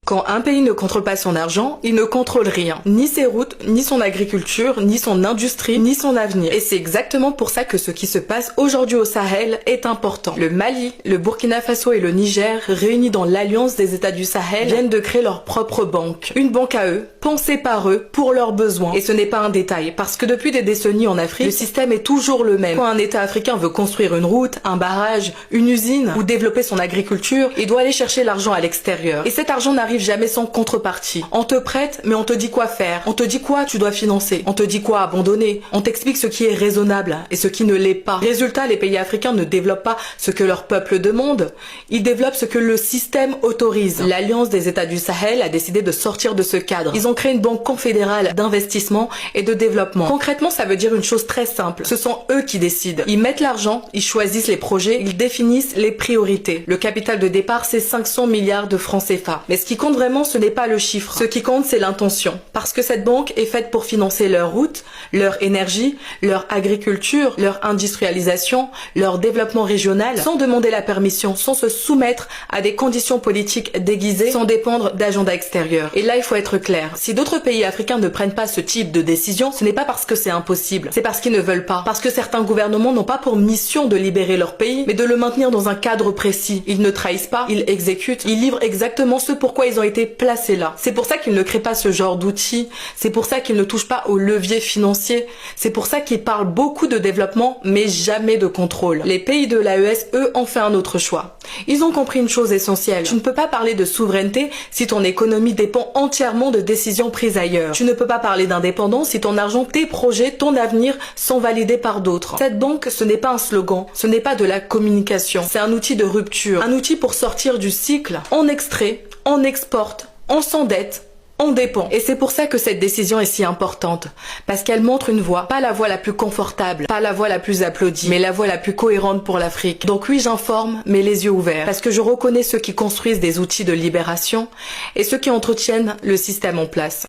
Quand un pays ne contrôle pas son argent, il ne contrôle rien. Ni ses routes, ni son agriculture, ni son industrie, ni son avenir. Et c'est exactement pour ça que ce qui se passe aujourd'hui au Sahel est important. Le Mali, le Burkina Faso et le Niger, réunis dans l'Alliance des États du Sahel, viennent de créer leur propre banque. Une banque à eux, pensée par eux, pour leurs besoins. Et ce n'est pas un détail, parce que depuis des décennies en Afrique, le système est toujours le même. Quand un État africain veut construire une route, un barrage, une usine, ou développer son agriculture, il doit aller chercher l'argent à l'extérieur. Et cet argent n'arrive jamais sans contrepartie. On te prête, mais on te dit quoi faire. On te dit quoi tu dois financer. On te dit quoi abandonner. On t'explique ce qui est raisonnable et ce qui ne l'est pas. Résultat, les pays africains ne développent pas ce que leur peuple demande. Ils développent ce que le système autorise. L'Alliance des États du Sahel a décidé de sortir de ce cadre. Ils ont créé une banque confédérale d'investissement et de développement. Concrètement, ça veut dire une chose très simple. Ce sont eux qui décident. Ils mettent l'argent, ils choisissent les projets, ils définissent les priorités. Le capital de départ, c'est 500 milliards de francs CFA. Mais ce qui compte vraiment, ce n'est pas le chiffre. Ce qui compte, c'est l'intention. Parce que cette banque est faite pour financer leurs routes, leur énergie, leur agriculture, leur industrialisation, leur développement régional, sans demander la permission, sans se soumettre à des conditions politiques déguisées, sans dépendre d'agendas extérieurs. Et là, il faut être clair. Si d'autres pays africains ne prennent pas ce type de décision, ce n'est pas parce que c'est impossible. C'est parce qu'ils ne veulent pas. Parce que certains gouvernements n'ont pas pour mission de libérer leur pays, mais de le maintenir dans un cadre précis. Ils ne trahissent pas, ils exécutent, ils livrent exactement ce pourquoi ils ont été placés là. C'est pour ça qu'ils ne créent pas ce genre d'outils, c'est pour ça qu'ils ne touchent pas aux leviers financiers, c'est pour ça qu'ils parlent beaucoup de développement mais jamais de contrôle. Les pays de l'AES, eux, ont fait un autre choix. Ils ont compris une chose essentielle. Tu ne peux pas parler de souveraineté si ton économie dépend entièrement de décisions prises ailleurs. Tu ne peux pas parler d'indépendance si ton argent, tes projets, ton avenir sont validés par d'autres. Cette banque, ce n'est pas un slogan, ce n'est pas de la communication, c'est un outil de rupture, un outil pour sortir du cycle. On extrait, on exporte, on s'endette, on dépend. Et c'est pour ça que cette décision est si importante. Parce qu'elle montre une voie, pas la voie la plus confortable, pas la voie la plus applaudie, mais la voie la plus cohérente pour l'Afrique. Donc oui, j'informe, mais les yeux ouverts. Parce que je reconnais ceux qui construisent des outils de libération et ceux qui entretiennent le système en place.